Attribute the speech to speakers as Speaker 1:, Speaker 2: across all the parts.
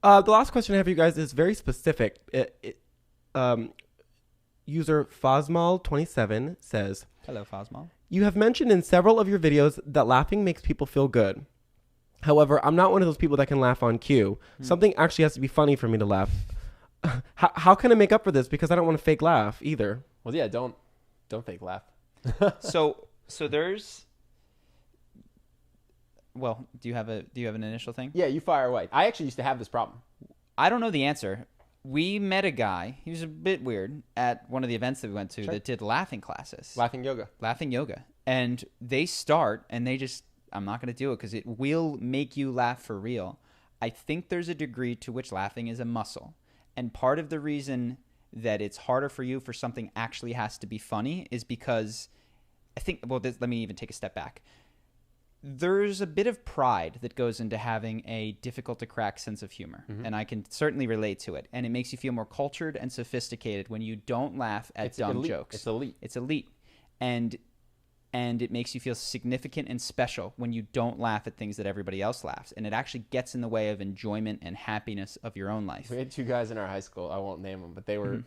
Speaker 1: The last question I have for you guys is very specific. User Fosmal27 says,
Speaker 2: Hello, Fosmal.
Speaker 1: you have mentioned in several of your videos that laughing makes people feel good. However, I'm not one of those people that can laugh on cue. Something actually has to be funny for me to laugh. How can I make up for this? Because I don't want to fake laugh either.
Speaker 3: Well, yeah, don't fake laugh.
Speaker 2: So there's. Well, do you have an initial thing?
Speaker 3: Yeah, you fire away. I actually used to have this problem.
Speaker 2: I don't know the answer. We met a guy. He was a bit weird at one of the events that we went to that did laughing classes.
Speaker 3: Laughing yoga.
Speaker 2: Laughing yoga. And they start and they just, I'm not going to do it because it will make you laugh for real. I think there's a degree to which laughing is a muscle. And part of the reason that it's harder for you for something actually has to be funny is because I think, let me even take a step back. There's a bit of pride that goes into having a difficult to crack sense of humor. And I can certainly relate to it. And it makes you feel more cultured and sophisticated when you don't laugh at dumb jokes.
Speaker 3: It's elite.
Speaker 2: It's elite. And it makes you feel significant and special when you don't laugh at things that everybody else laughs. And it actually gets in the way of enjoyment and happiness of your own life.
Speaker 3: We had two guys in our high school. I won't name them, but they were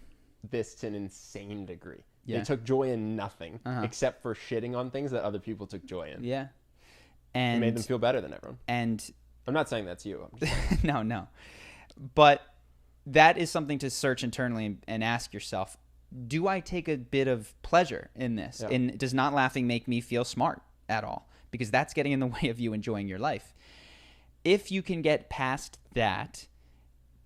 Speaker 3: this to an insane degree.
Speaker 2: Yeah.
Speaker 3: They took joy in nothing except for shitting on things that other people took joy in.
Speaker 2: Yeah. And
Speaker 3: it made them feel better than everyone.
Speaker 2: And
Speaker 3: I'm not saying that's you. I'm just
Speaker 2: no. But that is something to search internally and ask yourself, do I take a bit of pleasure in this?
Speaker 3: Yeah.
Speaker 2: And does not laughing make me feel smart at all? Because that's getting in the way of you enjoying your life. If you can get past that,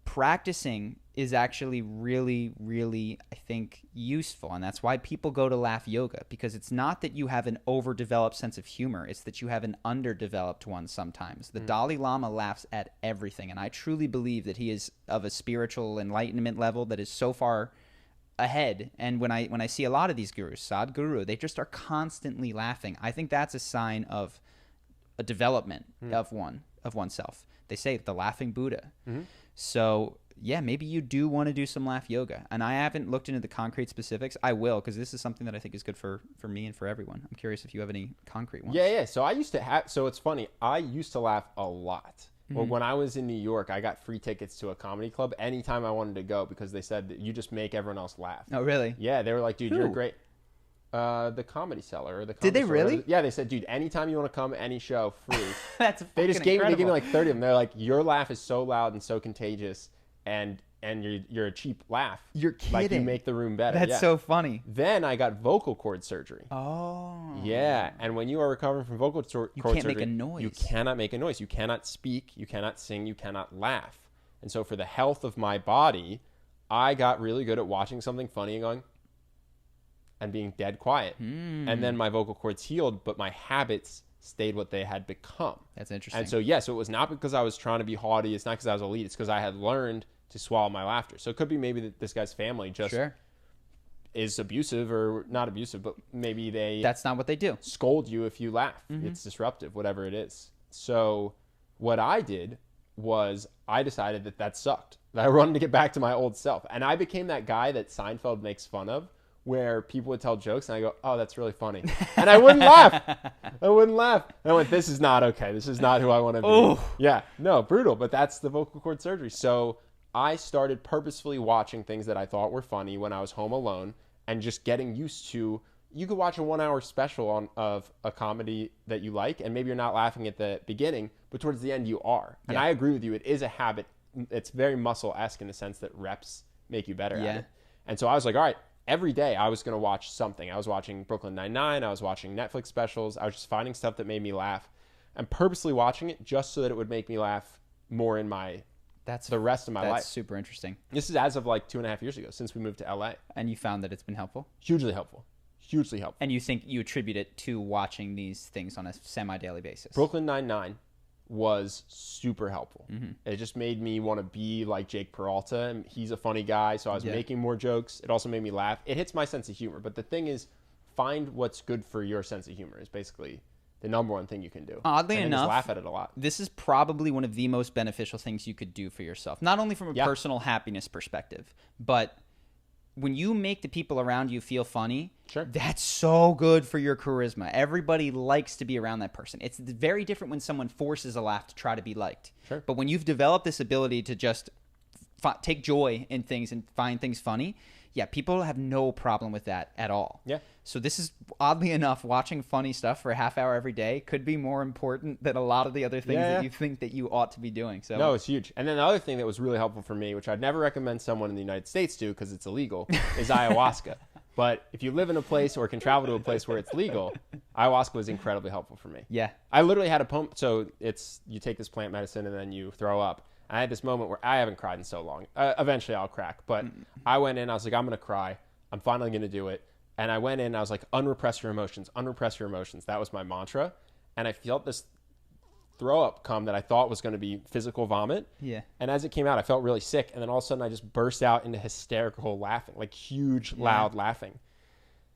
Speaker 2: practicing is actually really, really, I think, useful. And that's why people go to laugh yoga, because it's not that you have an overdeveloped sense of humor. It's that you have an underdeveloped one sometimes. The Dalai Lama laughs at everything. And I truly believe that he is of a spiritual enlightenment level that is so far ahead. And when I see a lot of these gurus, Sadhguru, they just are constantly laughing. I think that's a sign of a development of oneself. They say the laughing Buddha. So yeah, maybe you do want to do some laugh yoga. And I haven't looked into the concrete specifics. I will, because this is something that I think is good for me and for everyone. I'm curious if you have any concrete ones.
Speaker 3: Yeah. So I used to have. So it's funny. I used to laugh a lot. Well, when I was in New York, I got free tickets to a comedy club anytime I wanted to go because they said that you just make everyone else laugh.
Speaker 2: Oh, really?
Speaker 3: Yeah, they were like, dude,
Speaker 2: Who?
Speaker 3: you're great. The Comedy Cellar. Or the
Speaker 2: Did they
Speaker 3: Store,
Speaker 2: really?
Speaker 3: whatever. Yeah, they said, dude, anytime you want to come, any show, free.
Speaker 2: That's
Speaker 3: They just
Speaker 2: fucking
Speaker 3: gave me
Speaker 2: incredible.
Speaker 3: like 30 of them. They're like, your laugh is so loud and so contagious, and you're a cheap laugh.
Speaker 2: You're kidding.
Speaker 3: Like you make the room better.
Speaker 2: That's
Speaker 3: yeah.
Speaker 2: so funny.
Speaker 3: Then I got vocal cord surgery.
Speaker 2: Oh.
Speaker 3: Yeah, and when you are recovering from vocal cord
Speaker 2: can't
Speaker 3: surgery,
Speaker 2: make a noise.
Speaker 3: You cannot make a noise. You cannot speak. You cannot sing. You cannot laugh. And so for the health of my body, I got really good at watching something funny and going, and being dead quiet. And then my vocal cords healed, but my habits stayed what they had become.
Speaker 2: That's interesting.
Speaker 3: And so, so it was not because I was trying to be haughty. It's not because I was elite. It's because I had learned to swallow my laughter. So it could be maybe that this guy's family just is abusive, or not abusive, but maybe
Speaker 2: that's not what they do.
Speaker 3: scold you if you laugh. It's disruptive, whatever it is. So what I did was I decided that sucked. That I wanted to get back to my old self. And I became that guy that Seinfeld makes fun of, where people would tell jokes and I go, oh, that's really funny. And I wouldn't laugh. I wouldn't laugh. And I went, this is not okay. This is not who I want to be.
Speaker 2: Ooh.
Speaker 3: Yeah, no, brutal. But that's the vocal cord surgery. So I started purposefully watching things that I thought were funny when I was home alone, and just getting used to, you could watch a 1 hour special of a comedy that you like, and maybe you're not laughing at the beginning, but towards the end you are. And I agree with you. It is a habit. It's very muscle-esque in the sense that reps make you better at it. And so I was like, all right, every day I was going to watch something. I was watching Brooklyn Nine-Nine. I was watching Netflix specials. I was just finding stuff that made me laugh and purposely watching it just so that it would make me laugh more in the rest of my life.
Speaker 2: That's super interesting.
Speaker 3: This is as of like 2.5 years ago, since we moved to LA.
Speaker 2: And you found that it's been helpful?
Speaker 3: Hugely helpful. Hugely helpful.
Speaker 2: And you think you attribute it to watching these things on a semi-daily basis?
Speaker 3: Brooklyn Nine-Nine was super helpful. It just made me want to be like Jake Peralta, and he's a funny guy, so I was making more jokes. It also made me laugh. It hits my sense of humor, but the thing is, find what's good for your sense of humor is basically the number one thing you can do.
Speaker 2: Oddly
Speaker 3: and
Speaker 2: enough,
Speaker 3: just laugh at it a lot.
Speaker 2: This is probably one of the most beneficial things you could do for yourself, not only from a personal happiness perspective, but when you make the people around you feel funny,
Speaker 3: Sure.
Speaker 2: That's so good for your charisma. Everybody likes to be around that person. It's very different when someone forces a laugh to try to be liked.
Speaker 3: Sure.
Speaker 2: But when you've developed this ability to just take joy in things and find things funny, yeah, people have no problem with that at all.
Speaker 3: Yeah.
Speaker 2: So this is, oddly enough, watching funny stuff for a half hour every day could be more important than a lot of the other things that you think that you ought to be doing. So
Speaker 3: no, it's huge. And then the other thing that was really helpful for me, which I'd never recommend someone in the United States do because it's illegal, is ayahuasca. But if you live in a place or can travel to a place where it's legal, ayahuasca was incredibly helpful for me.
Speaker 2: Yeah.
Speaker 3: I literally had a pump. So you take this plant medicine and then you throw up. I had this moment where I haven't cried in so long. Eventually I'll crack. But I went in, I was like, I'm going to cry. I'm finally going to do it. And I went in, and I was like, unrepress your emotions, unrepress your emotions. That was my mantra. And I felt this throw up come that I thought was going to be physical vomit.
Speaker 2: Yeah.
Speaker 3: And as it came out, I felt really sick. And then all of a sudden I just burst out into hysterical laughing, like huge, loud laughing.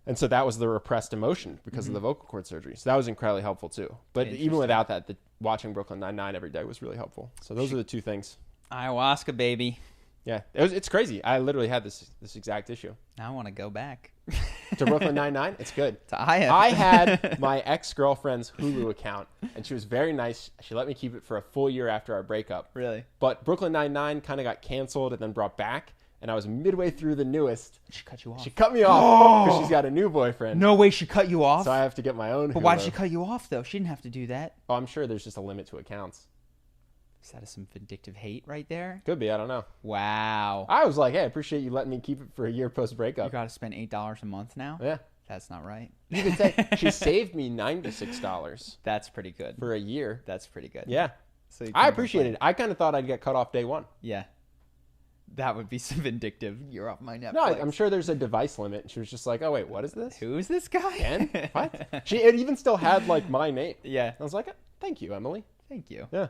Speaker 3: And so that was the repressed emotion because of the vocal cord surgery. So that was incredibly helpful too. But even without that, watching Brooklyn Nine-Nine every day was really helpful. So those are the two things.
Speaker 2: Ayahuasca, baby.
Speaker 3: Yeah, it's crazy. I literally had this exact issue.
Speaker 2: Now I want to go back.
Speaker 3: To Brooklyn Nine-Nine? It's good. I
Speaker 2: I
Speaker 3: had my ex-girlfriend's Hulu account, and she was very nice. She let me keep it for a full year after our breakup.
Speaker 2: Really?
Speaker 3: But Brooklyn Nine-Nine kind of got canceled and then brought back, and I was midway through the newest.
Speaker 2: She cut you off.
Speaker 3: She cut me off because she's got a new boyfriend.
Speaker 2: No way she cut you off?
Speaker 3: So I have to get my own
Speaker 2: But
Speaker 3: Hulu.
Speaker 2: why'd she cut you off, though? She didn't have to do that.
Speaker 3: Oh, I'm sure there's just a limit to accounts.
Speaker 2: Is that some vindictive hate right there?
Speaker 3: Could be. I don't know.
Speaker 2: Wow.
Speaker 3: I was like, hey, I appreciate you letting me keep it for a year
Speaker 2: You
Speaker 3: post-breakup.
Speaker 2: got to spend $8 a month now?
Speaker 3: Yeah.
Speaker 2: That's not right.
Speaker 3: You could say she saved me $96
Speaker 2: That's pretty good.
Speaker 3: for a year.
Speaker 2: That's pretty good.
Speaker 3: Yeah.
Speaker 2: So you
Speaker 3: I
Speaker 2: can't
Speaker 3: appreciate
Speaker 2: complain.
Speaker 3: it. I kind of thought I'd get cut off day one.
Speaker 2: Yeah. That would be some vindictive. You're off my Netflix.
Speaker 3: No, I'm sure there's a device limit. And she was just like, oh, wait, what is this?
Speaker 2: Who's this guy?
Speaker 3: Ken? What? It even still had, like, my name.
Speaker 2: Yeah.
Speaker 3: I was like, thank you, Emily.
Speaker 2: Thank you.
Speaker 3: Yeah.